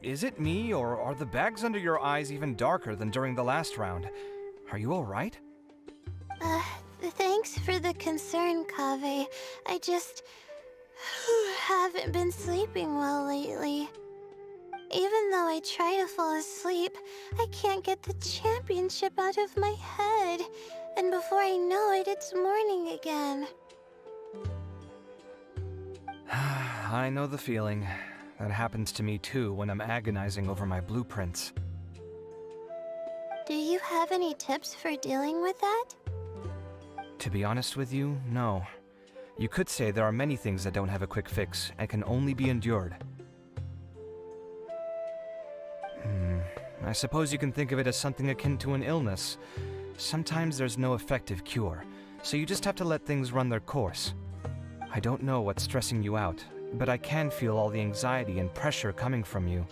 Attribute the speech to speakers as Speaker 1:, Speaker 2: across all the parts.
Speaker 1: Is it me, or are the bags under your eyes even darker than during the last round? Are you alright?
Speaker 2: Thanks for the concern, Kaveh. I just haven't been sleeping well lately. Even though I try to fall asleep, I can't get the championship out of my head. And before I know it, it's morning again.
Speaker 1: I know the feeling. That happens to me too when I'm agonizing over my blueprints.
Speaker 2: Do you have any tips for dealing with that?
Speaker 1: To be honest with you, no. You could say there are many things that don't have a quick fix and can only be endured. I suppose you can think of it as something akin to an illness. Sometimes there's no effective cure, so you just have to let things run their course. I don't know what's stressing you out, but I can feel all the anxiety and pressure coming from you.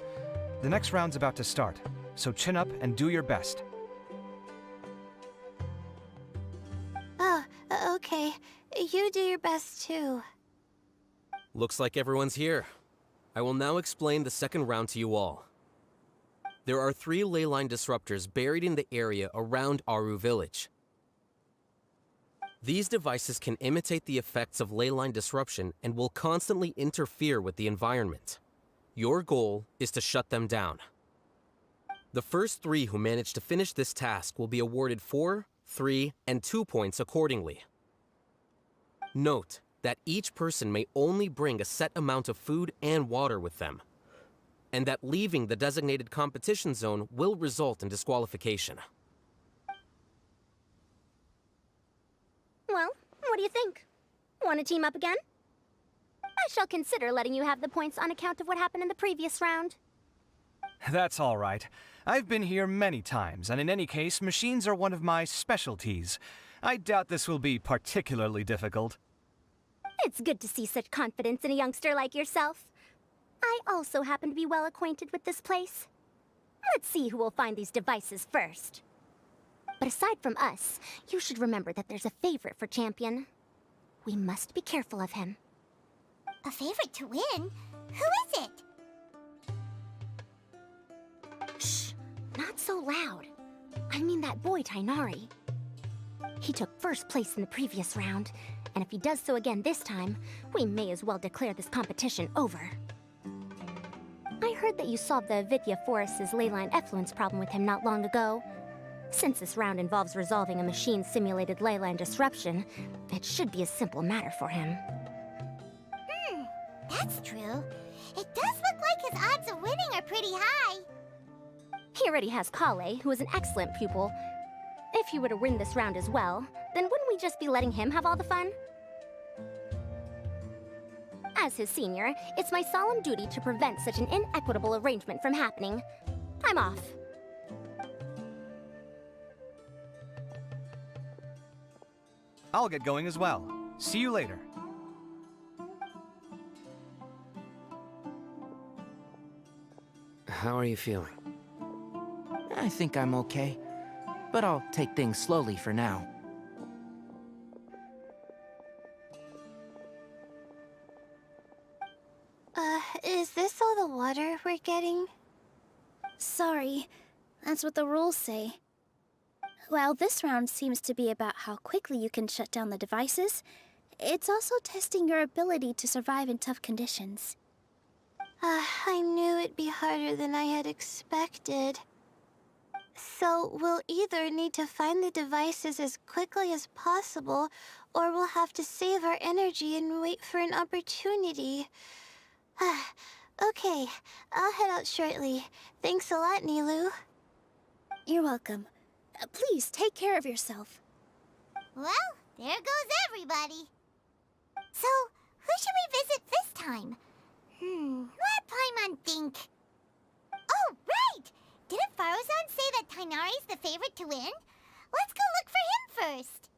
Speaker 1: The next round's about to start, so chin up and do your best.
Speaker 2: Oh, okay. You do your best too.
Speaker 3: Looks like everyone's here. I will now explain the second round to you all. There are 3 ley line disruptors buried in the area around Aru Village. These devices can imitate the effects of ley line disruption and will constantly interfere with the environment. Your goal is to shut them down. The first 3 who manage to finish this task will be awarded 4, 3, and 2 points accordingly. Note that each person may only bring a set amount of food and water with them, and that leaving the designated competition zone will result in disqualification.
Speaker 4: Well, what do you think? Want to team up again? I shall consider letting you have the points on account of what happened in the previous round.
Speaker 1: That's all right. I've been here many times, and in any case, machines are one of my specialties. I doubt this will be particularly difficult.
Speaker 4: It's good to see such confidence in a youngster like yourself. I also happen to be well acquainted with this place. Let's see who will find these devices first. But aside from us, you should remember that there's a favorite for Champion. We must be careful of him.
Speaker 5: A favorite to win? Who is it?
Speaker 4: Shh! Not so loud. I mean that boy, Tainari. He took first place in the previous round, and if he does so again this time, we may as well declare this competition over. I heard that you solved the Avidya Forest's ley line effluence problem with him not long ago. Since this round involves resolving a machine-simulated ley line disruption, it should be a simple matter for him.
Speaker 5: That's true. It does look like his odds of winning are pretty high.
Speaker 4: He already has Kale, who is an excellent pupil. If he were to win this round as well, then wouldn't we just be letting him have all the fun? As his senior, it's my solemn duty to prevent such an inequitable arrangement from happening. I'm off.
Speaker 1: I'll get going as well. See you later.
Speaker 3: How are you feeling?
Speaker 6: I think I'm okay, but I'll take things slowly for now.
Speaker 2: Is this all the water we're getting?
Speaker 7: Sorry, that's what the rules say. While this round seems to be about how quickly you can shut down the devices, it's also testing your ability to survive in tough conditions.
Speaker 2: I knew it'd be harder than I had expected. So we'll either need to find the devices as quickly as possible, or we'll have to save our energy and wait for an opportunity. Okay, I'll head out shortly. Thanks a lot, Nilu.
Speaker 7: You're welcome. Please take care of yourself.
Speaker 5: Well, there goes everybody. So, who should we visit this time? Let Paimon think. Oh, right! Didn't Faruzan say that Tainari's the favorite to win? Let's go look for him first.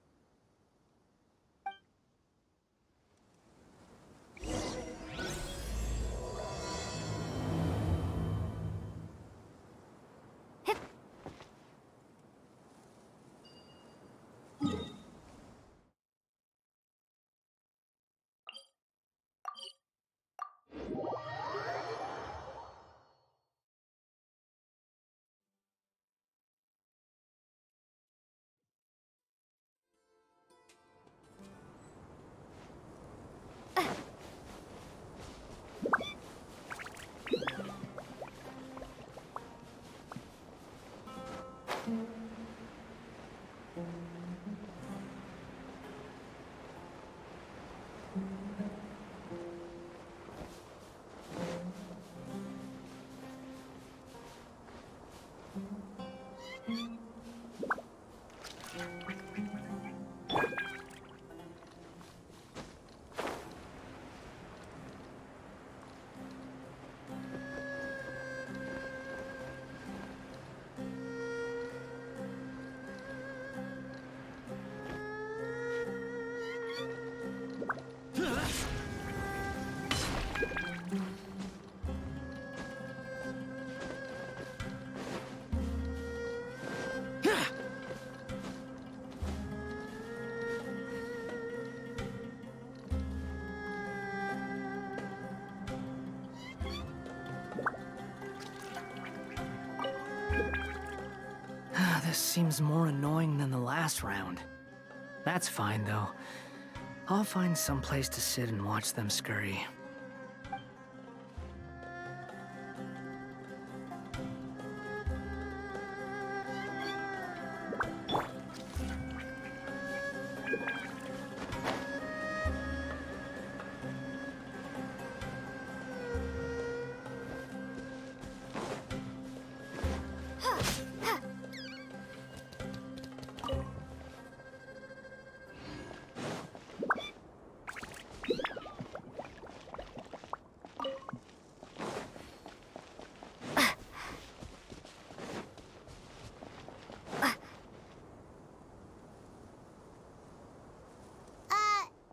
Speaker 6: This seems more annoying than the last round. That's fine, though. I'll find some place to sit and watch them scurry.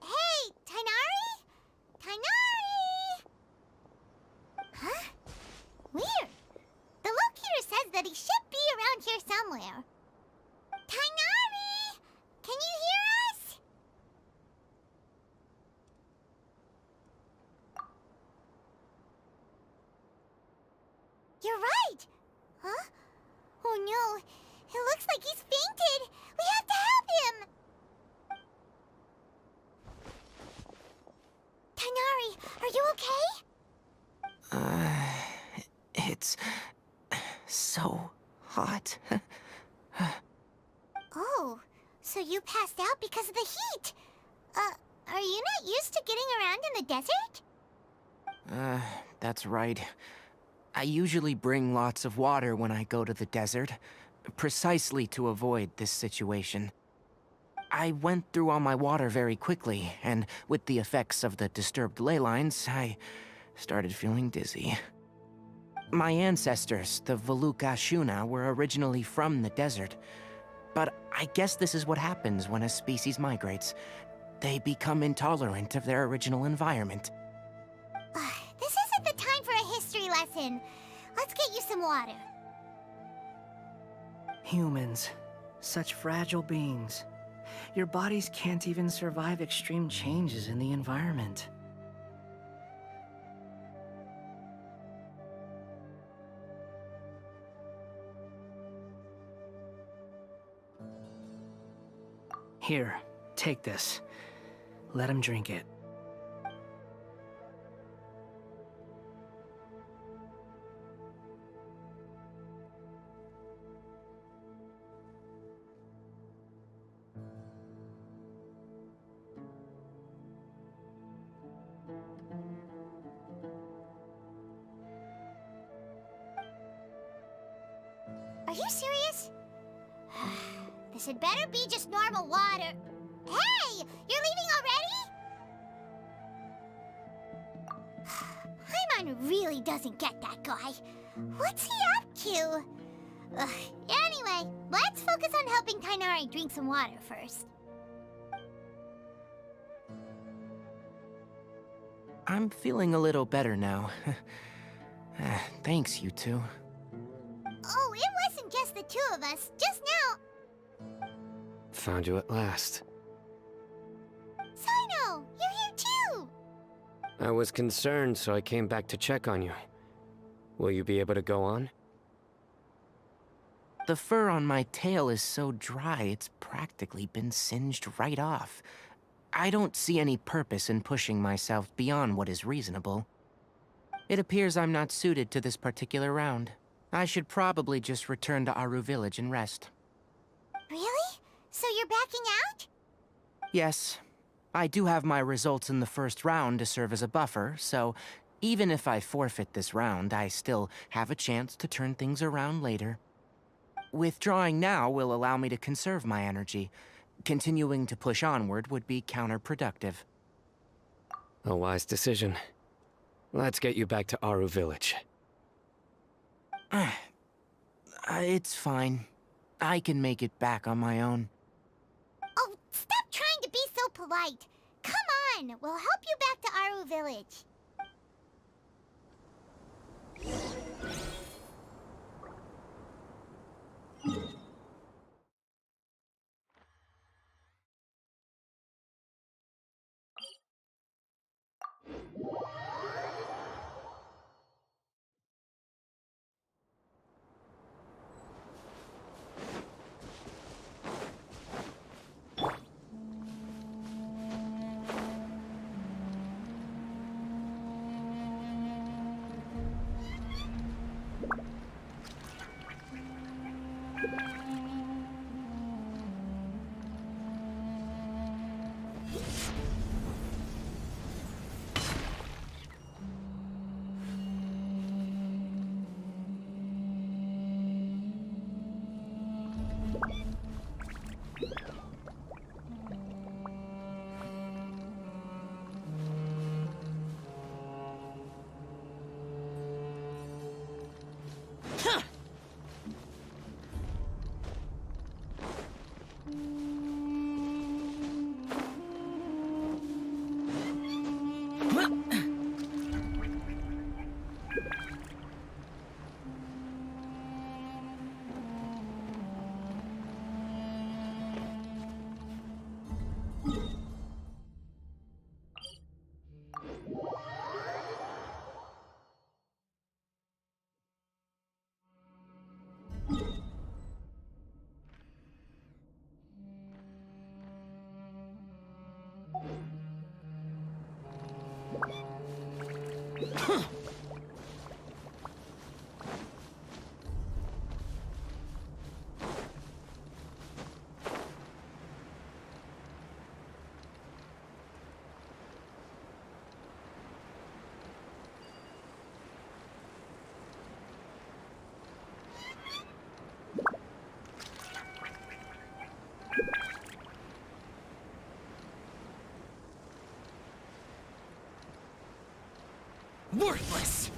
Speaker 5: Hey, Tainari? Tainari! Huh? Weird. The locator says that he should be around here somewhere. Tainari! Can you hear us? You're right! Huh? Oh no, it looks like he's fainted! We have to help him! Tainari, are you okay?
Speaker 6: It's so hot.
Speaker 5: So you passed out because of the heat. Are you not used to getting around in the desert?
Speaker 8: That's right. I usually bring lots of water when I go to the desert, precisely to avoid this situation. I went through all my water very quickly, and with the effects of the disturbed ley lines, I started feeling dizzy. My ancestors, the Valukashuna, were originally from the desert. But I guess this is what happens when a species migrates. They become intolerant of their original environment.
Speaker 5: This isn't the time for a history lesson. Let's get you some water.
Speaker 6: Humans. Such fragile beings. Your bodies can't even survive extreme changes in the environment. Here, take this. Let him drink it.
Speaker 5: Are you serious? This had better be just normal water. Hey! You're leaving already? Paimon really doesn't get that guy. What's he up to? Anyway, let's focus on helping Tainari drink some water first.
Speaker 8: I'm feeling a little better now. Thanks, you two.
Speaker 5: Oh, it wasn't just the two of us. Just now.
Speaker 9: Found you at last.
Speaker 5: Sino, you're here too.
Speaker 9: I was concerned, so I came back to check on you. Will you be able to go on?
Speaker 8: The fur on my tail is so dry, it's practically been singed right off. I don't see any purpose in pushing myself beyond what is reasonable. It appears I'm not suited to this particular round. I should probably just return to Aru Village and rest.
Speaker 5: Really? So you're backing out?
Speaker 8: Yes. I do have my results in the first round to serve as a buffer, so even if I forfeit this round, I still have a chance to turn things around later. Withdrawing now will allow me to conserve my energy. Continuing to push onward would be counterproductive.
Speaker 9: A wise decision. Let's get you back to Aru Village.
Speaker 8: It's fine. I can make it back on my own.
Speaker 5: Oh, stop trying to be so polite. Come on, we'll help you back to Aru Village.
Speaker 3: Worthless!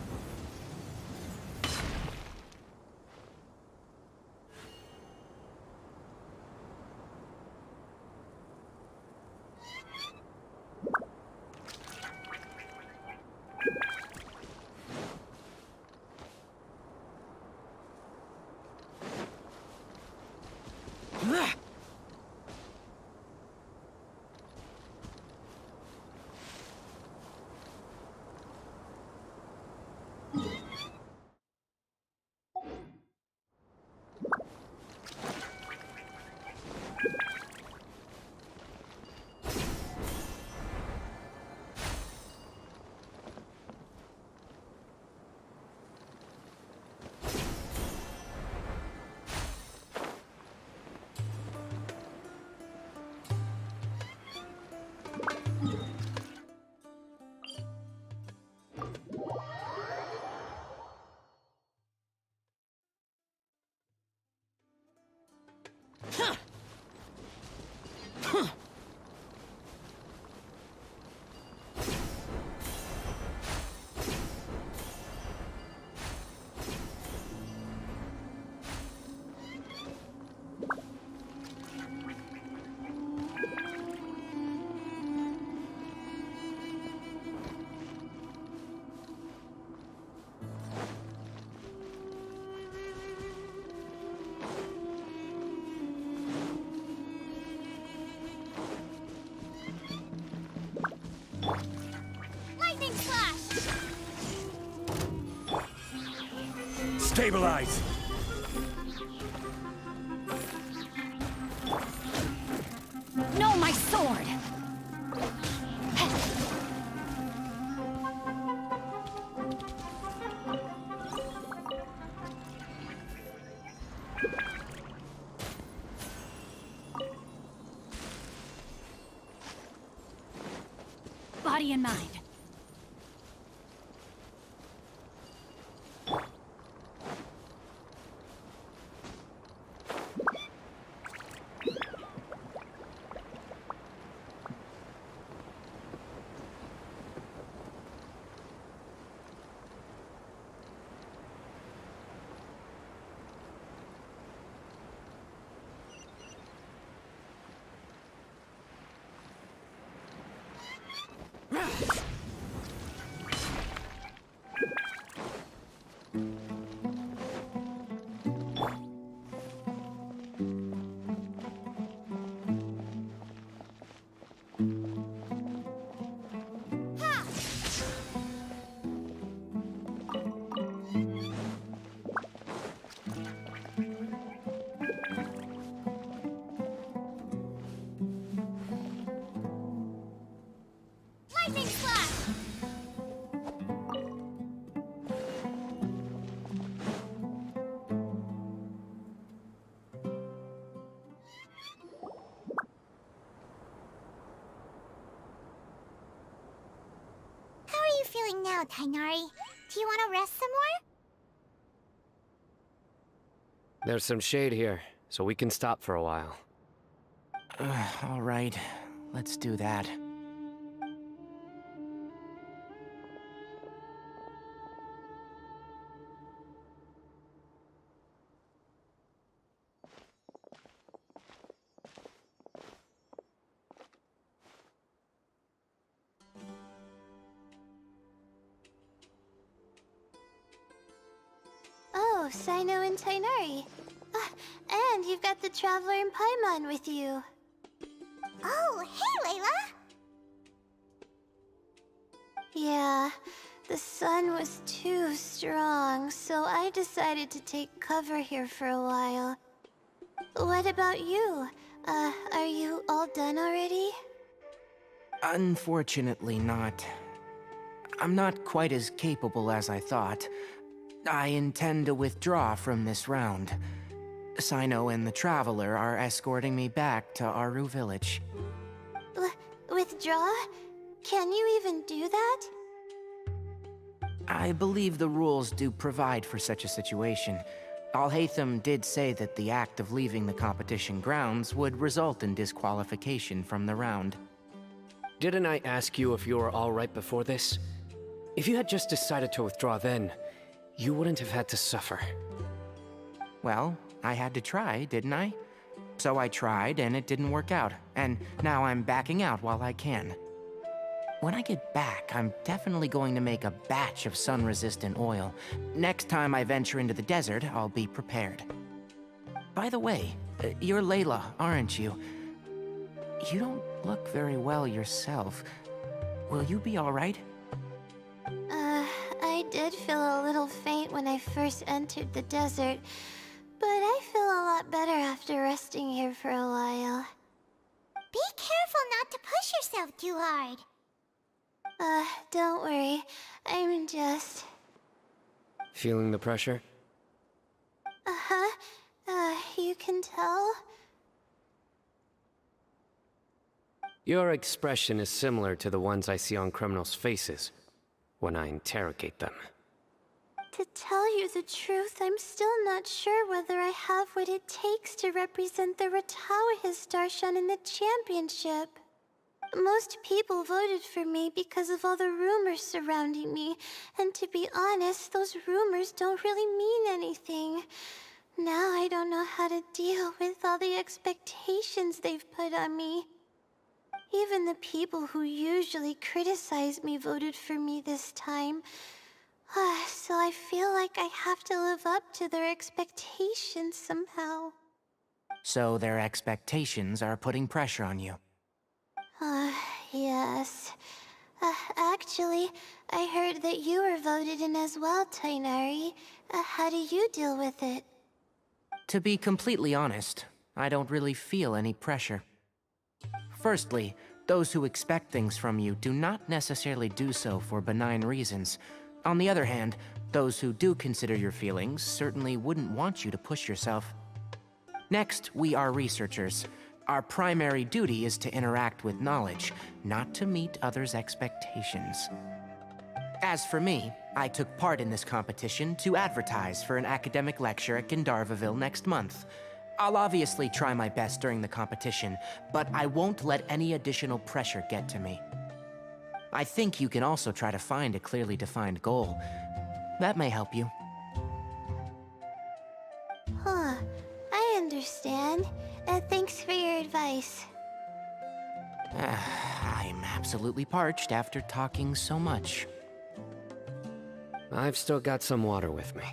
Speaker 5: Lightning slash!
Speaker 10: Stabilize!
Speaker 4: No, my sword! Body and mind.
Speaker 5: Lightning slash! How are you feeling now, Tainari? Do you want to rest some more?
Speaker 9: There's some shade here, so we can stop for a while.
Speaker 8: All right, let's do that.
Speaker 2: Oh, Sino and Tainari. And you've got the Traveler and Paimon with you.
Speaker 5: Oh, hey, Layla!
Speaker 2: Yeah, the sun was too strong, so I decided to take cover here for a while. What about you? Are you all done already?
Speaker 8: Unfortunately not. I'm not quite as capable as I thought. I intend to withdraw from this round. Sino and the Traveler are escorting me back to Aru Village.
Speaker 2: Withdraw? Can you even do that?
Speaker 8: I believe the rules do provide for such a situation. Alhaitham did say that the act of leaving the competition grounds would result in disqualification from the round.
Speaker 9: Didn't I ask you if you were all right before this? If you had just decided to withdraw then, you wouldn't have had to suffer.
Speaker 8: Well, I had to try, didn't I? So I tried, and it didn't work out. And now I'm backing out while I can. When I get back, I'm definitely going to make a batch of sun-resistant oil. Next time I venture into the desert, I'll be prepared. By the way, you're Layla, aren't you? You don't look very well yourself. Will you be all right?
Speaker 2: I did feel a little faint when I first entered the desert, but I feel a lot better after resting here for a while.
Speaker 5: Be careful not to push yourself too hard.
Speaker 2: Don't worry. I'm just...
Speaker 9: Feeling the pressure?
Speaker 2: Uh-huh. You can tell?
Speaker 9: Your expression is similar to the ones I see on criminals' faces when I interrogate them.
Speaker 2: To tell you the truth, I'm still not sure whether I have what it takes to represent the Ratawa Darshan in the championship. Most people voted for me because of all the rumors surrounding me, and to be honest, those rumors don't really mean anything. Now I don't know how to deal with all the expectations they've put on me. Even the people who usually criticize me voted for me this time. So I feel like I have to live up to their expectations somehow.
Speaker 8: So their expectations are putting pressure on you.
Speaker 2: Yes. Actually, I heard that you were voted in as well, Tainari. How do you deal with it?
Speaker 8: To be completely honest, I don't really feel any pressure. Firstly, those who expect things from you do not necessarily do so for benign reasons. On the other hand, those who do consider your feelings certainly wouldn't want you to push yourself. Next, we are researchers. Our primary duty is to interact with knowledge, not to meet others' expectations. As for me, I took part in this competition to advertise for an academic lecture at Gandharvaville next month. I'll obviously try my best during the competition, but I won't let any additional pressure get to me. I think you can also try to find a clearly defined goal. That may help you.
Speaker 2: I understand. Thanks for your advice.
Speaker 8: I'm absolutely parched after talking so much.
Speaker 9: I've still got some water with me.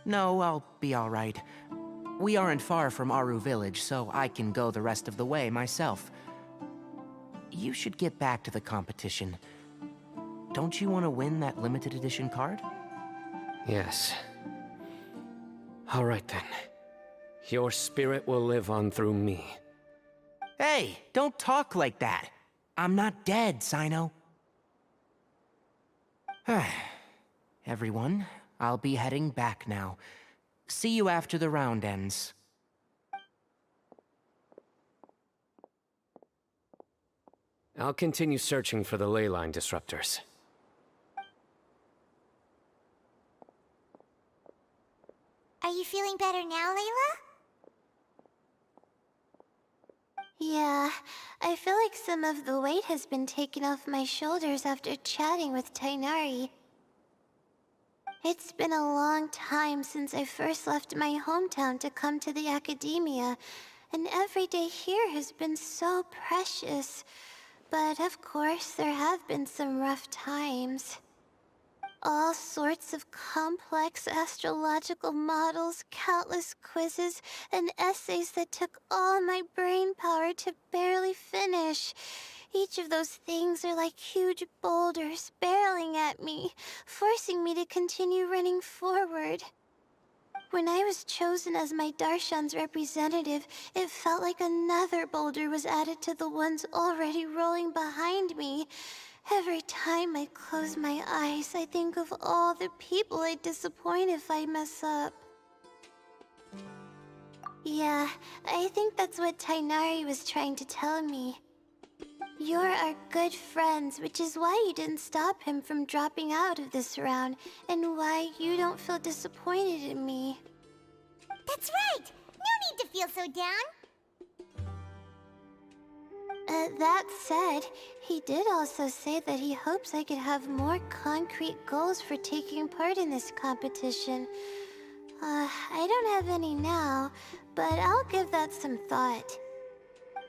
Speaker 8: No, I'll be all right. We aren't far from Aru village, so I can go the rest of the way myself. You should get back to the competition. Don't you want to win that limited edition card?
Speaker 9: Yes. All right then. Your spirit will live on through me.
Speaker 8: Hey, don't talk like that. I'm not dead, Sino. Everyone, I'll be heading back now. See you after the round ends.
Speaker 9: I'll continue searching for the ley line disruptors.
Speaker 5: Are you feeling better now, Layla?
Speaker 2: Yeah, I feel like some of the weight has been taken off my shoulders after chatting with Tainari. It's been a long time since I first left my hometown to come to the academia, and every day here has been so precious. But of course, there have been some rough times. All sorts of complex astrological models, countless quizzes, and essays that took all my brain power to barely finish. Each of those things are like huge boulders barreling at me, forcing me to continue running forward. When I was chosen as my Darshan's representative, it felt like another boulder was added to the ones already rolling behind me. Every time I close my eyes, I think of all the people I'd disappoint if I mess up. Yeah, I think that's what Tainari was trying to tell me. You're our good friends, which is why you didn't stop him from dropping out of this round, and why you don't feel disappointed in me.
Speaker 5: That's right! No need to feel so down!
Speaker 2: That said, he did also say that he hopes I could have more concrete goals for taking part in this competition. I don't have any now, but I'll give that some thought.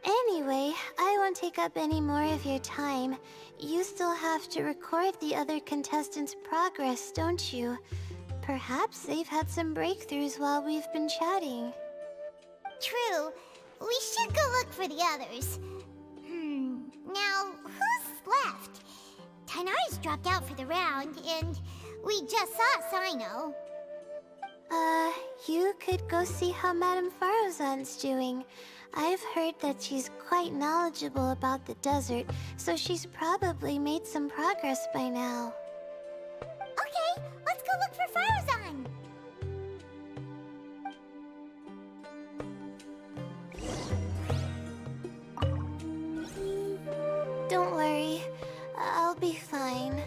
Speaker 2: Anyway, I won't take up any more of your time. You still have to record the other contestants' progress, don't you? Perhaps they've had some breakthroughs while we've been chatting.
Speaker 5: True. We should go look for the others. Now, who's left? Tainari's dropped out for the round, and we just saw Sino.
Speaker 2: You could go see how Madame Farozan's doing. I've heard that she's quite knowledgeable about the desert, so she's probably made some progress by now.
Speaker 5: Okay, let's go look for Farozan.
Speaker 2: Don't worry, I'll be fine.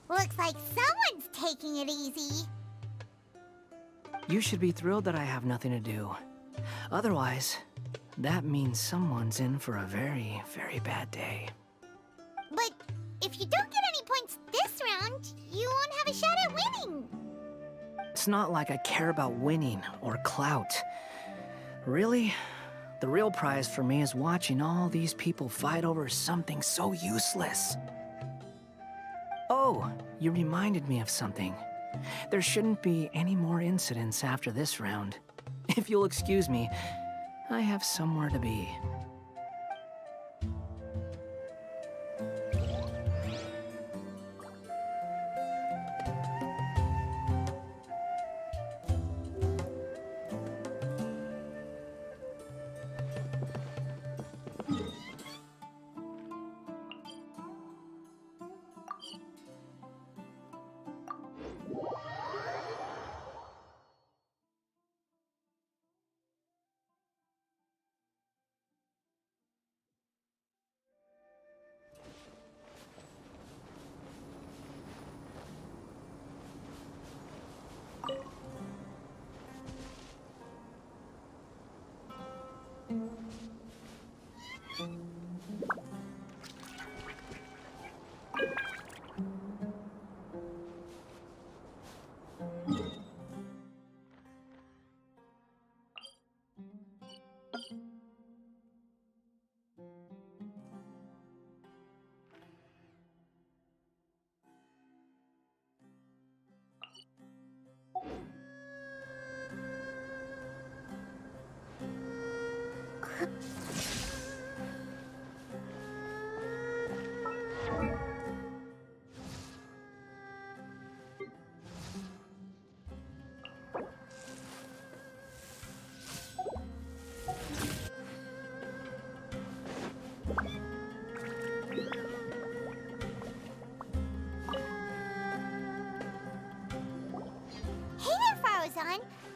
Speaker 5: Looks like someone's taking it easy.
Speaker 6: You should be thrilled that I have nothing to do. Otherwise, that means someone's in for a very, very bad day.
Speaker 5: But if you don't get any points this round, you won't have a shot at winning.
Speaker 6: It's not like I care about winning or clout. Really, the real prize for me is watching all these people fight over something so useless. Oh, you reminded me of something. There shouldn't be any more incidents after this round. If you'll excuse me, I have somewhere to be.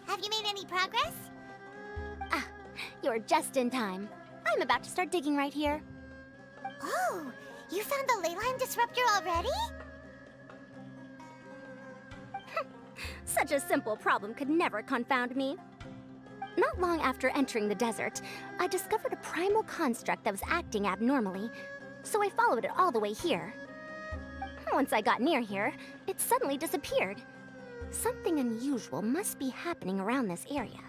Speaker 5: Have you made any progress?
Speaker 4: Ah, you're just in time. I'm about to start digging right here.
Speaker 5: Oh, you found the ley line disruptor already?
Speaker 4: Such a simple problem could never confound me. Not long after entering the desert, I discovered a primal construct that was acting abnormally, so I followed it all the way here. Once I got near here, it suddenly disappeared. Something unusual must be happening around this area.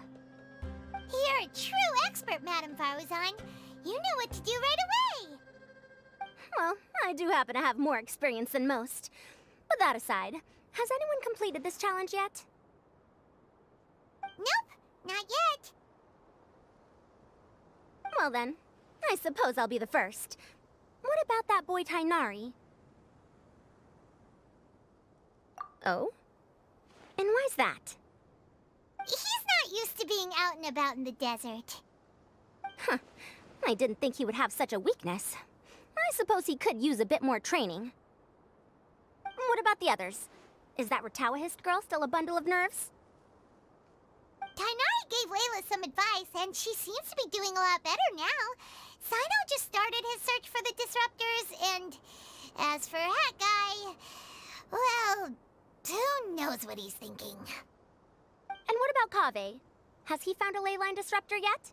Speaker 5: You're a true expert, Madame Farozan. You knew what to do right away.
Speaker 4: Well, I do happen to have more experience than most. But that aside, has anyone completed this challenge yet?
Speaker 5: Nope, not yet.
Speaker 4: Well then, I suppose I'll be the first. What about that boy Tainari? Oh? And why's that?
Speaker 5: He's not used to being out and about in the desert.
Speaker 4: Huh. I didn't think he would have such a weakness. I suppose he could use a bit more training. What about the others? Is that Ratawahist girl still a bundle of nerves?
Speaker 5: Tainari gave Layla some advice, and she seems to be doing a lot better now. Sino just started his search for the disruptors, and as for Hawkeye, well, who knows what he's thinking.
Speaker 4: And what about Kaveh? Has he found a ley line disruptor yet?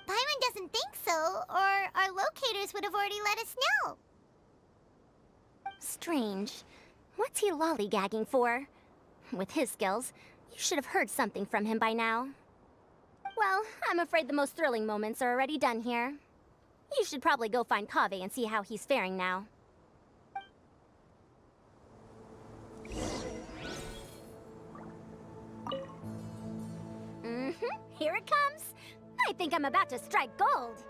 Speaker 5: Paimon doesn't think so, or our locators would have already let us know.
Speaker 4: Strange. What's he lollygagging for? With his skills, you should have heard something from him by now. Well, I'm afraid the most thrilling moments are already done here. You should probably go find Kaveh and see how he's faring now. Here it comes. I think I'm about to strike gold.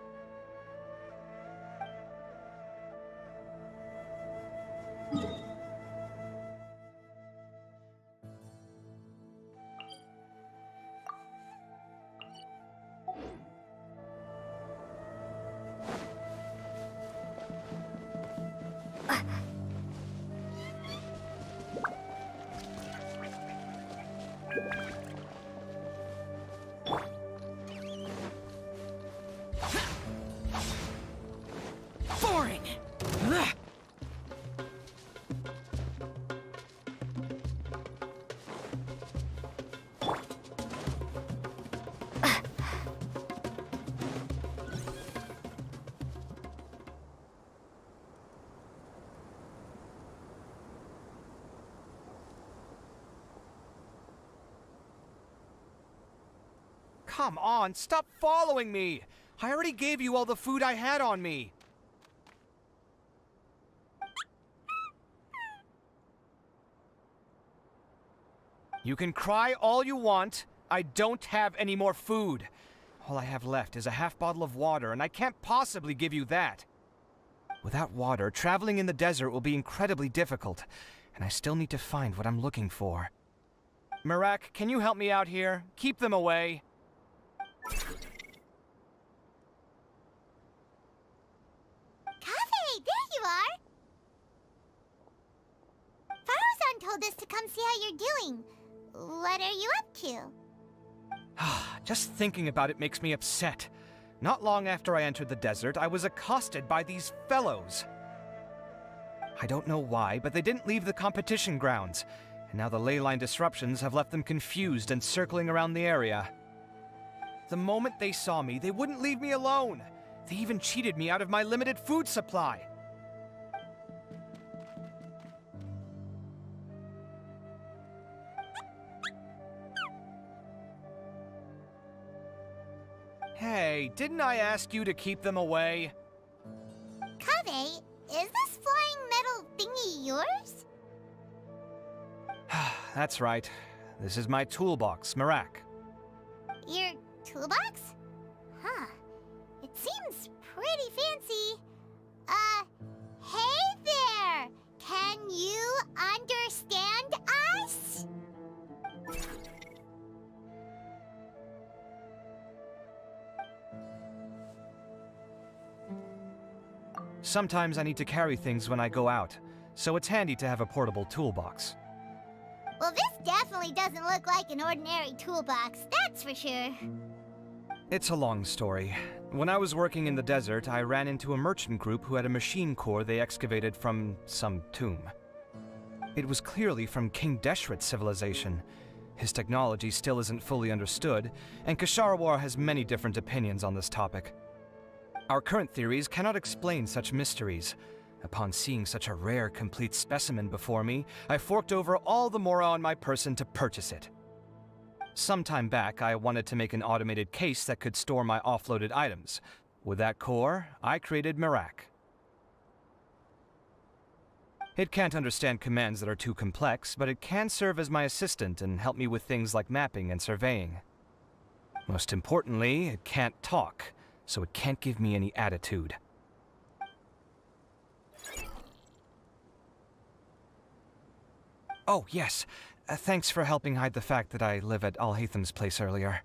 Speaker 6: Boring! Ugh.
Speaker 1: Come on, stop following me! I already gave you all the food I had on me. You can cry all you want. I don't have any more food. All I have left is a half bottle of water, and I can't possibly give you that. Without water, traveling in the desert will be incredibly difficult, and I still need to find what I'm looking for. Merak, can you help me out here? Keep them away.
Speaker 5: Kaveh, there you are! Farozan told us to come see how you're doing. What are you up to?
Speaker 1: Just thinking about it makes me upset. Not long after I entered the desert, I was accosted by these fellows. I don't know why, but they didn't leave the competition grounds, and now the ley line disruptions have left them confused and circling around the area. The moment they saw me, they wouldn't leave me alone. They even cheated me out of my limited food supply. Hey, didn't I ask you to keep them away?
Speaker 5: Kaveh, is this flying metal thingy yours?
Speaker 1: That's right. This is my toolbox, Merak.
Speaker 5: Your toolbox? Huh. It seems pretty fancy. Hey there! Can you understand us?
Speaker 1: Sometimes I need to carry things when I go out, so it's handy to have a portable toolbox.
Speaker 5: Well, this definitely doesn't look like an ordinary toolbox, that's for sure.
Speaker 1: It's a long story. When I was working in the desert, I ran into a merchant group who had a machine core they excavated from some tomb. It was clearly from King Deshret's civilization. His technology still isn't fully understood, and Kasharawar has many different opinions on this topic. Our current theories cannot explain such mysteries. Upon seeing such a rare, complete specimen before me, I forked over all the mora on my person to purchase it. Some time back, I wanted to make an automated case that could store my offloaded items. With that core, I created Merak. It can't understand commands that are too complex, but it can serve as my assistant and help me with things like mapping and surveying. Most importantly, it can't talk, so it can't give me any attitude. Oh, yes. Thanks for helping hide the fact that I live at Alhatham's place earlier.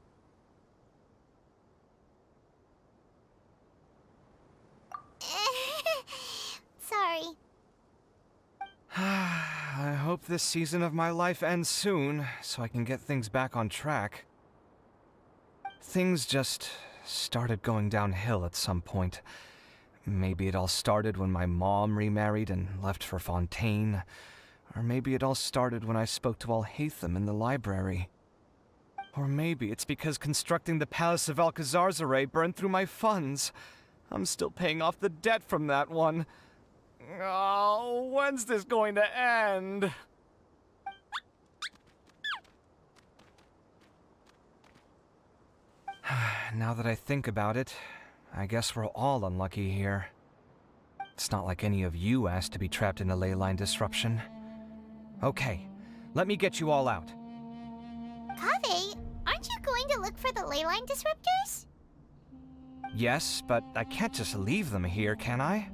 Speaker 5: Sorry.
Speaker 1: I hope this season of my life ends soon, so I can get things back on track. Things just started going downhill at some point. Maybe it all started when my mom remarried and left for Fontaine. Or maybe it all started when I spoke to Alhatham in the library. Or maybe it's because constructing the Palace of Alcazarzaray burned through my funds. I'm still paying off the debt from that one. Oh, when's this going to end? Now that I think about it, I guess we're all unlucky here. It's not like any of you asked to be trapped in a ley line disruption. Okay, let me get you all out.
Speaker 5: Kaveh, aren't you going to look for the ley line disruptors?
Speaker 1: Yes, but I can't just leave them here, can I?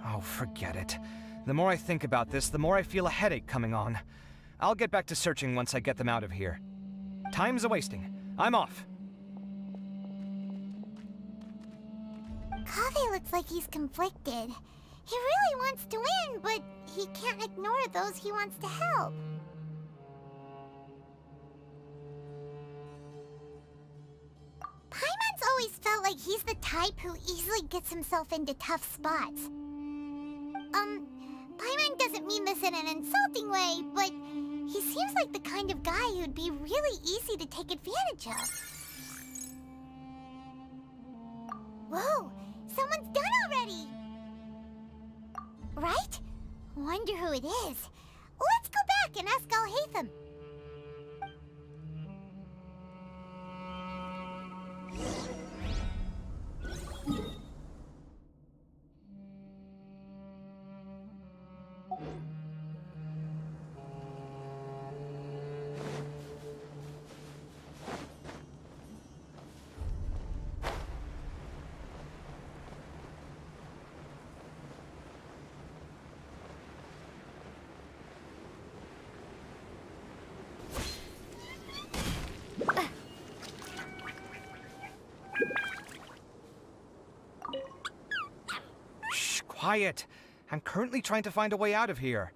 Speaker 1: Oh, forget it. The more I think about this, the more I feel a headache coming on. I'll get back to searching once I get them out of here. Time's a-wasting. I'm off.
Speaker 5: Kaveh looks like he's conflicted. He really wants to win, but he can't ignore those he wants to help. Paimon's always felt like he's the type who easily gets himself into tough spots. Paimon doesn't mean this in an insulting way, but he seems like the kind of guy who'd be really easy to take advantage of. Whoa! Someone's done already! Right? Wonder who it is. Let's go back and ask Alhatham.
Speaker 1: Shh, quiet. I'm currently trying to find a way out of here.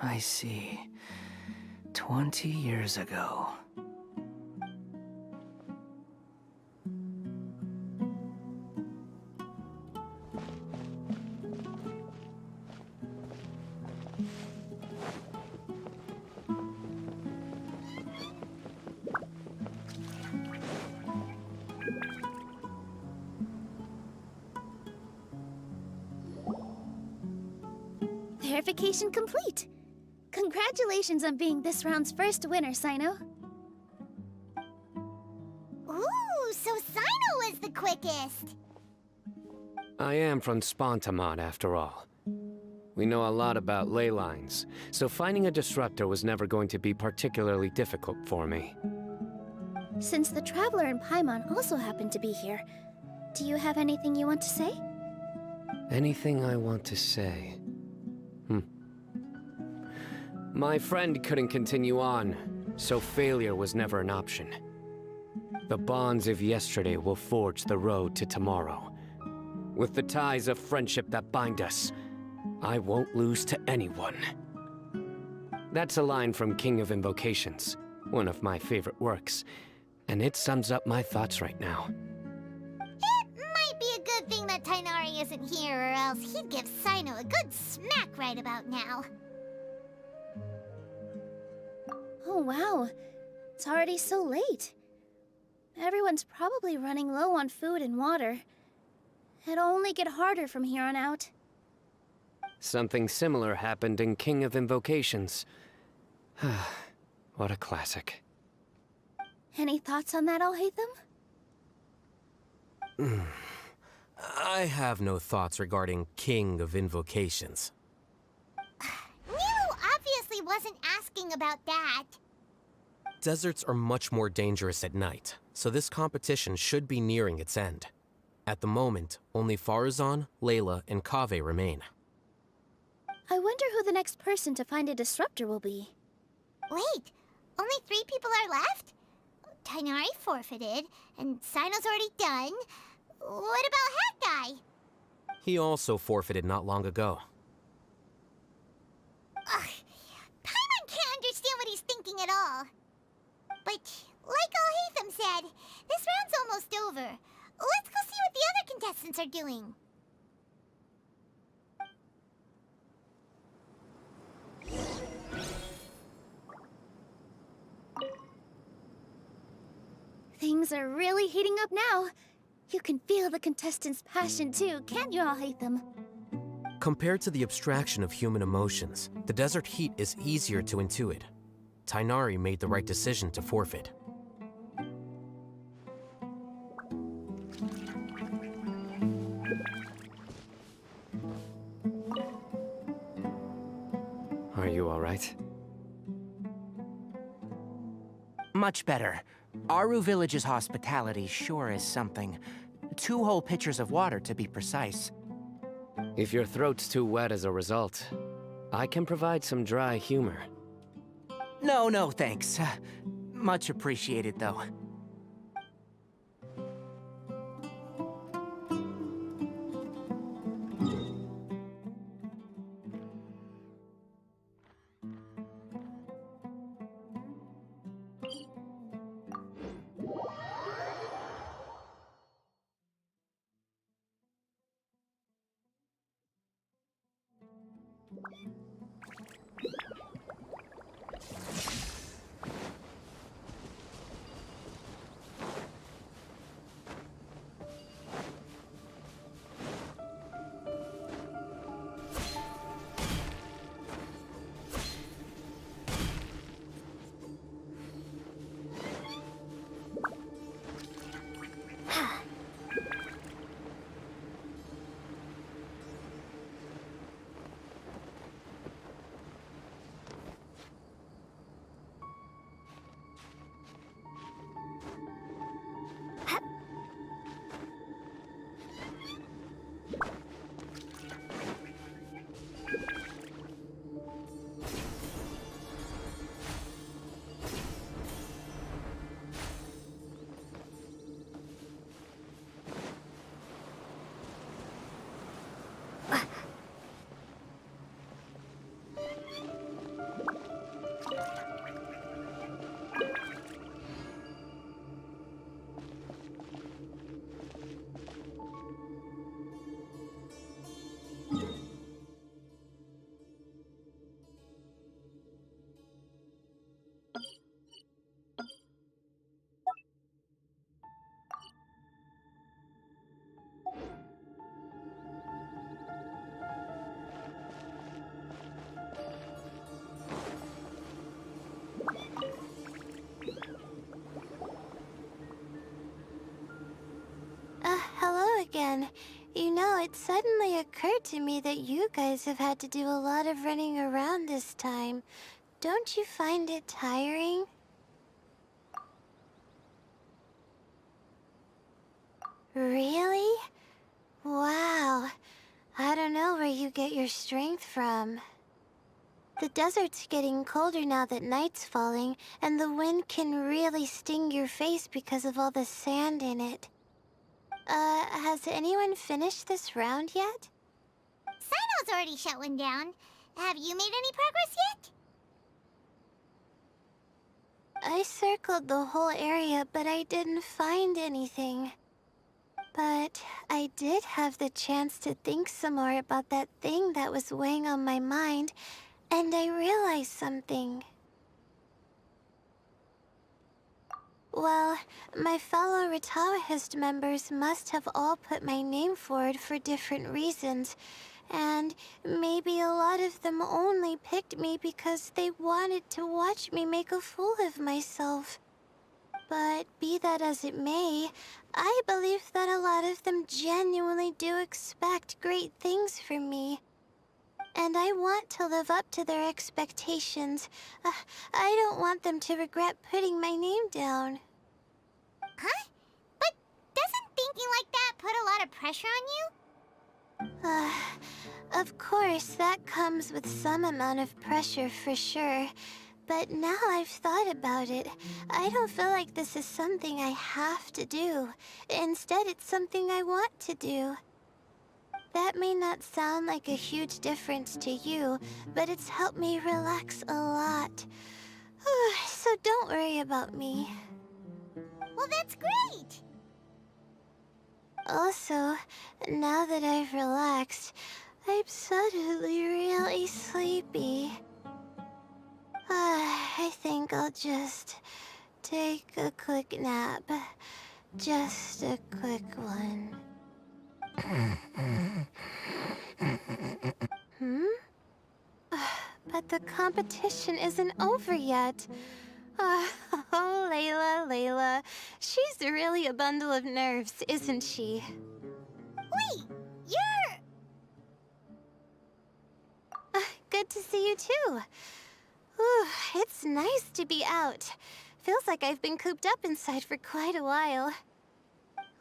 Speaker 6: I see. 20 years ago.
Speaker 7: Verification complete. Congratulations on being this round's first winner, Sino.
Speaker 5: Ooh, so Sino was the quickest.
Speaker 9: I am from Spontamod, after all. We know a lot about ley lines, so finding a disruptor was never going to be particularly difficult for me.
Speaker 7: Since the Traveler and Paimon also happen to be here, do you have anything you want to say?
Speaker 9: Anything I want to say? My friend couldn't continue on, so failure was never an option. The bonds of yesterday will forge the road to tomorrow. With the ties of friendship that bind us, I won't lose to anyone. That's a line from King of Invocations. one of my favorite works, and it sums up my thoughts right now.
Speaker 5: It might be a good thing that Tainari isn't here, or else he'd give Sino a good smack right about now.
Speaker 7: Oh, wow. It's already so late. Everyone's probably running low on food and water. It'll only get harder from here on out.
Speaker 9: Something similar happened in King of Invocations. What a classic.
Speaker 7: Any thoughts on that, Alhaitham?
Speaker 3: I have no thoughts regarding King of Invocations.
Speaker 5: Nero obviously wasn't asking about that.
Speaker 3: Deserts are much more dangerous at night, so this competition should be nearing its end. At the moment, only Farazan, Layla, and Kaveh remain.
Speaker 7: I wonder who the next person to find a disruptor will be.
Speaker 5: Wait, only 3 people are left? Tainari forfeited, and Sino's already done. What about Hat Guy?
Speaker 3: He also forfeited not long ago.
Speaker 5: Ugh, Paimon can't understand what he's thinking at all. But, like Alhaitham said, this round's almost over. Let's go see what the other contestants are doing.
Speaker 7: Things are really heating up now. You can feel the contestants' passion too, can't you, Alhaitham?
Speaker 3: Compared to the abstraction of human emotions, the desert heat is easier to intuit. Tainari made the right decision to forfeit.
Speaker 9: Are you all right?
Speaker 8: Much better. Aru Village's hospitality sure is something. 2 whole pitchers of water, to be precise.
Speaker 9: If your throat's too wet as a result, I can provide some dry humor.
Speaker 8: No, thanks. Much appreciated, though.
Speaker 2: Hello again. You know, it suddenly occurred to me that you guys have had to do a lot of running around this time. Don't you find it tiring? Really? Wow. I don't know where you get your strength from. The desert's getting colder now that night's falling, and the wind can really sting your face because of all the sand in it. Has anyone finished this round yet?
Speaker 5: Sino's already shut one down. Have you made any progress yet?
Speaker 2: I circled the whole area, but I didn't find anything. But I did have the chance to think some more about that thing that was weighing on my mind, and I realized something. Well, my fellow Retawahist members must have all put my name forward for different reasons, and maybe a lot of them only picked me because they wanted to watch me make a fool of myself. But be that as it may, I believe that a lot of them genuinely do expect great things from me. And I want to live up to their expectations. I don't want them to regret putting my name down.
Speaker 5: Huh? But doesn't thinking like that put a lot of pressure on you?
Speaker 2: Of course, that comes with some amount of pressure for sure. But now I've thought about it, I don't feel like this is something I have to do. Instead, it's something I want to do. That may not sound like a huge difference to you, but it's helped me relax a lot. So don't worry about me.
Speaker 5: Well, that's great!
Speaker 2: Also, now that I've relaxed, I'm suddenly really sleepy. I think I'll just take a quick nap. Just a quick one. But the competition isn't over yet. Oh, Layla. She's really a bundle of nerves, isn't she?
Speaker 5: Wait, you're...
Speaker 2: Good to see you too. It's nice to be out. Feels like I've been cooped up inside for quite a while.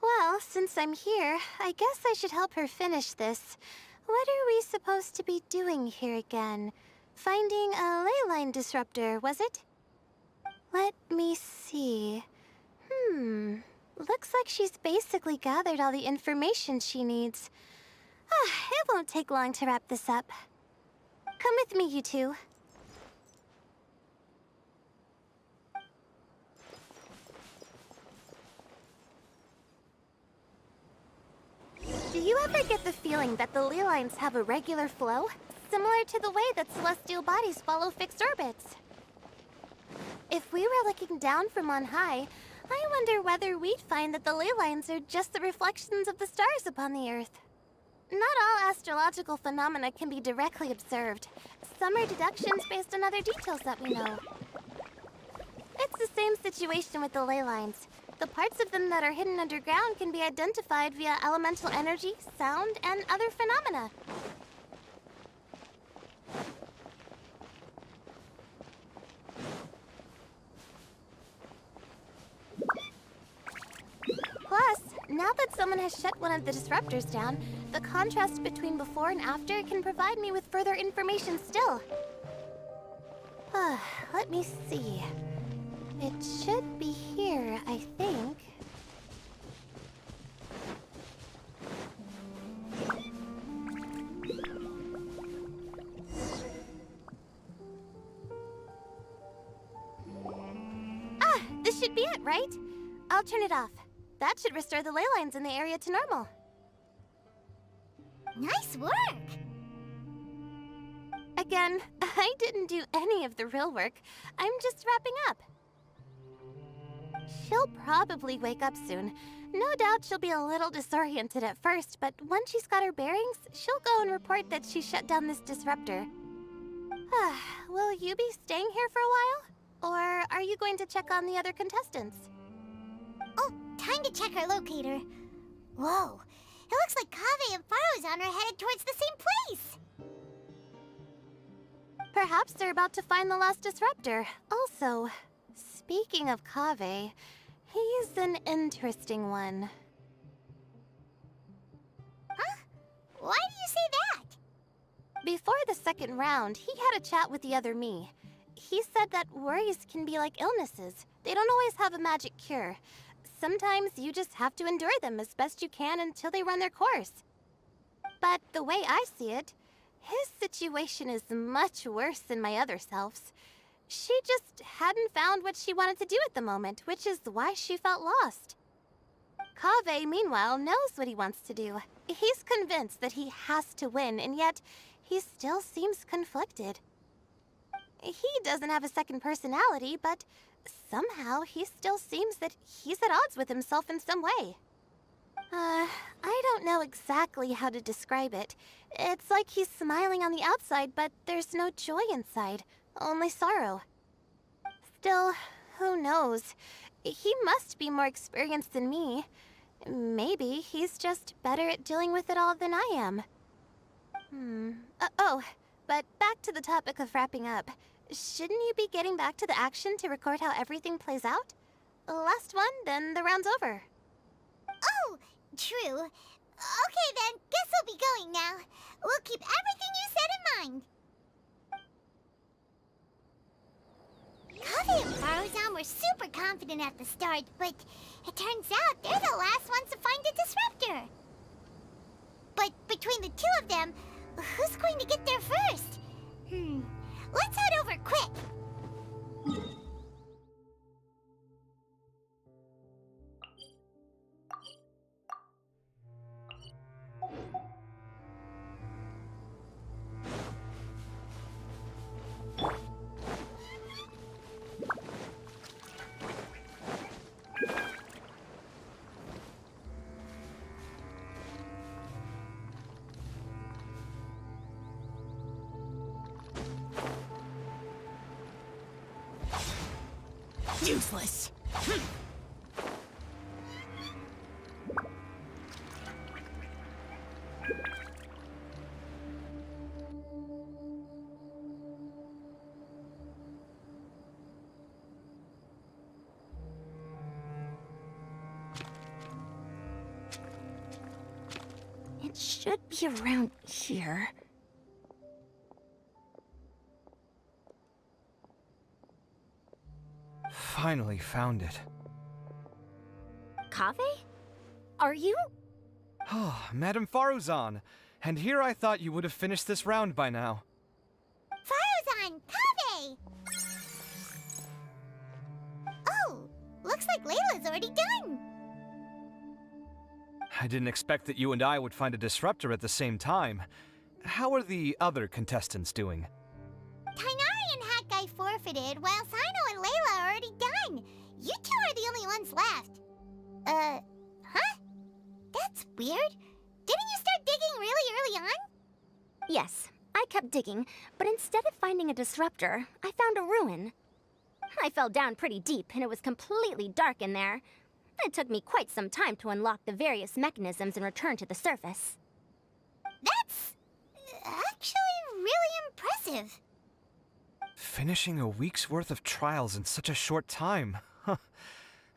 Speaker 2: Well, since I'm here, I guess I should help her finish this. What are we supposed to be doing here again? Finding a ley line disruptor, was it? Let me see. Looks like she's basically gathered all the information she needs. It won't take long to wrap this up. Come with me, you two. Do you ever get the feeling that the ley lines have a regular flow? Similar to the way that celestial bodies follow fixed orbits. If we were looking down from on high, I wonder whether we'd find that the ley lines are just the reflections of the stars upon the Earth. Not all astrological phenomena can be directly observed. Some are deductions based on other details that we know. It's the same situation with the ley lines. The parts of them that are hidden underground can be identified via elemental energy, sound, and other phenomena. Plus, now that someone has shut one of the disruptors down, the contrast between before and after can provide me with further information still. Let me see. It should be here, I think. This should be it, right? I'll turn it off. That should restore the ley lines in the area to normal.
Speaker 5: Nice work!
Speaker 2: Again, I didn't do any of the real work. I'm just wrapping up. She'll probably wake up soon. No doubt she'll be a little disoriented at first, but once she's got her bearings, she'll go and report that she shut down this disruptor. Will you be staying here for a while? Or are you going to check on the other contestants?
Speaker 5: Oh, time to check our locator. Whoa, it looks like Kaveh and Farozan are headed towards the same place.
Speaker 2: Perhaps they're about to find the last disruptor. Also, speaking of Kaveh, he's an interesting one.
Speaker 5: Huh? Why do you say that?
Speaker 2: Before the second round, he had a chat with the other me. He said that worries can be like illnesses. They don't always have a magic cure. Sometimes you just have to endure them as best you can until they run their course. But the way I see it, his situation is much worse than my other selves. She just hadn't found what she wanted to do at the moment, which is why she felt lost. Kaveh, meanwhile, knows what he wants to do. He's convinced that he has to win, and yet he still seems conflicted. He doesn't have a second personality, but somehow he still seems that he's at odds with himself in some way. I don't know exactly how to describe it. It's like he's smiling on the outside, but there's no joy inside, only sorrow. Still, who knows? He must be more experienced than me. Maybe he's just better at dealing with it all than I am. Oh, but back to the topic of wrapping up. Shouldn't you be getting back to the action to record how everything plays out? Last one, then the round's over.
Speaker 5: Oh, true. Okay then, guess we'll be going now. We'll keep everything you said in mind. Kaveh and Faruzan were super confident at the start, but it turns out they're the last ones to find the disruptor. But between the two of them, who's going to get there first? Let's head over quick.
Speaker 6: Useless.
Speaker 4: It should be around here.
Speaker 1: Finally found it.
Speaker 4: Kaveh? Are you?
Speaker 1: Oh, Madame Faruzan. And here I thought you would have finished this round by now.
Speaker 5: Faruzan, Kaveh! Oh, looks like Layla's already done.
Speaker 1: I didn't expect that you and I would find a disruptor at the same time. How are the other contestants doing?
Speaker 5: Tainari and Hat Guy forfeited, while Sino and Layla are already done. You two are the only ones left. Huh? That's weird. Didn't you start digging really early on?
Speaker 4: Yes, I kept digging, but instead of finding a disruptor, I found a ruin. I fell down pretty deep, and it was completely dark in there. It took me quite some time to unlock the various mechanisms and return to the surface.
Speaker 5: That's actually really impressive.
Speaker 1: Finishing a week's worth of trials in such a short time. Huh.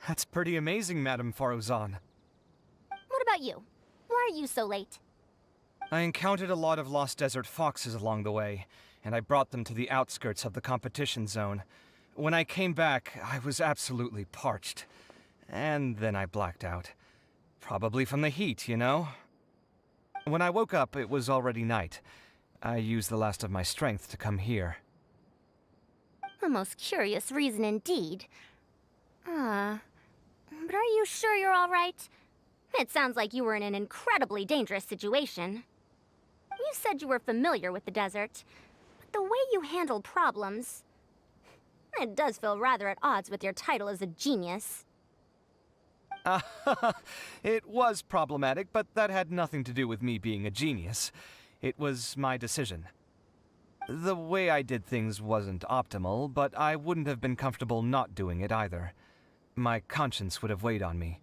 Speaker 1: That's pretty amazing, Madame Faruzan.
Speaker 4: What about you? Why are you so late?
Speaker 1: I encountered a lot of lost desert foxes along the way, and I brought them to the outskirts of the competition zone. When I came back, I was absolutely parched. And then I blacked out. Probably from the heat, you know? When I woke up, it was already night. I used the last of my strength to come here.
Speaker 4: A most curious reason indeed. But are you sure you're all right? It sounds like you were in an incredibly dangerous situation. You said you were familiar with the desert, but the way you handle problems... It does feel rather at odds with your title as a genius.
Speaker 1: It was problematic, but that had nothing to do with me being a genius. It was my decision. The way I did things wasn't optimal, but I wouldn't have been comfortable not doing it either. My conscience would have weighed on me.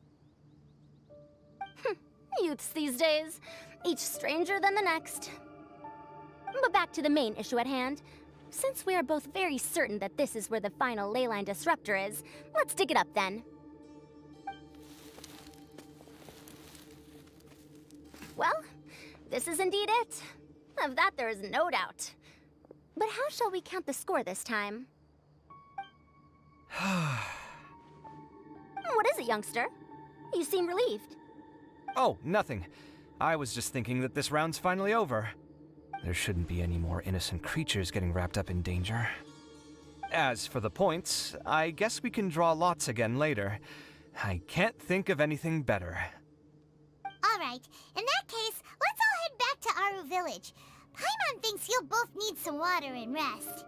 Speaker 4: Youths these days, each stranger than the next. But back to the main issue at hand. Since we are both very certain that this is where the final leyline disruptor is, let's dig it up then. Well, this is indeed it. Of that there is no doubt. But how shall we count the score this time? What is it, youngster? You seem relieved.
Speaker 1: Oh, nothing. I was just thinking that this round's finally over. There shouldn't be any more innocent creatures getting wrapped up in danger. As for the points, I guess we can draw lots again later. I can't think of anything better.
Speaker 5: Alright, in that case, let's all head back to Aru Village. Paimon thinks you'll both need some water and rest.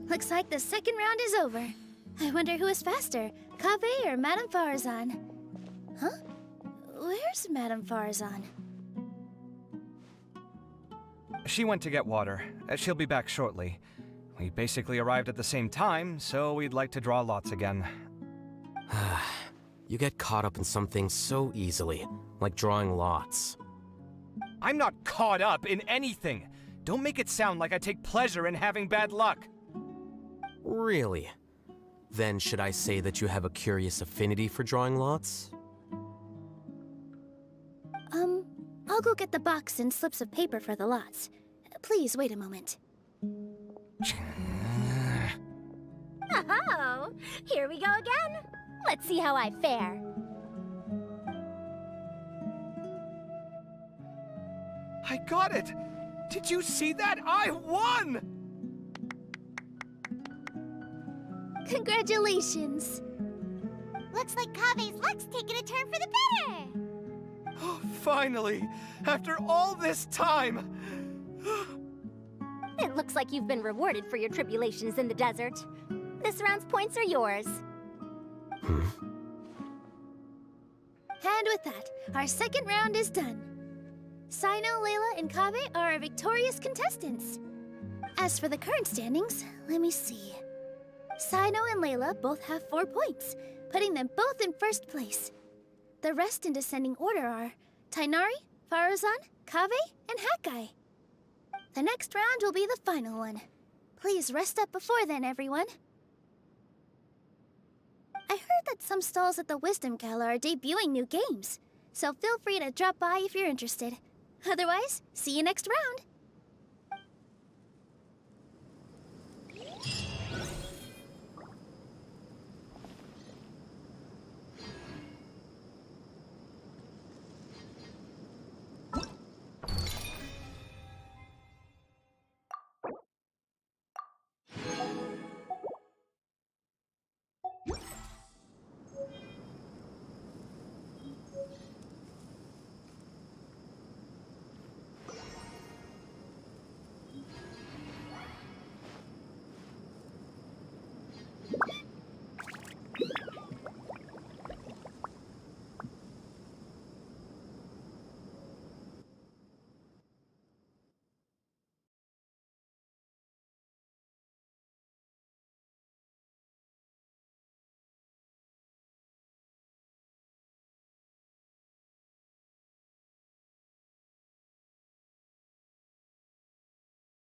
Speaker 7: Looks like the second round is over. I wonder who is faster, Kaveh or Madame Farazan? Huh? Where's Madame Farazan?
Speaker 1: She went to get water. She'll be back shortly. We basically arrived at the same time, so we'd like to draw lots again.
Speaker 3: You get caught up in something so easily, like drawing lots.
Speaker 1: I'm not caught up in anything! Don't make it sound like I take pleasure in having bad luck!
Speaker 3: Really? Then should I say that you have a curious affinity for drawing lots?
Speaker 7: I'll go get the box and slips of paper for the lots. Please wait a moment.
Speaker 4: Oh, here we go again. Let's see how I fare.
Speaker 1: I got it! Did you see that? I won!
Speaker 7: Congratulations!
Speaker 5: Looks like Kaveh's luck's taking a turn for the better.
Speaker 1: Oh, finally! After all this time!
Speaker 4: It looks like you've been rewarded for your tribulations in the desert. This round's points are yours.
Speaker 3: Hmm.
Speaker 7: And with that, our second round is done. Sino, Layla, and Kaveh are our victorious contestants. As for the current standings, let me see. Sino and Layla both have 4 points, putting them both in first place. The rest in descending order are Tainari, Farazan, Kaveh, and Hakai. The next round will be the final one. Please rest up before then, everyone. I heard that some stalls at the Wisdom Gala are debuting new games, so feel free to drop by if you're interested. Otherwise, see you next round!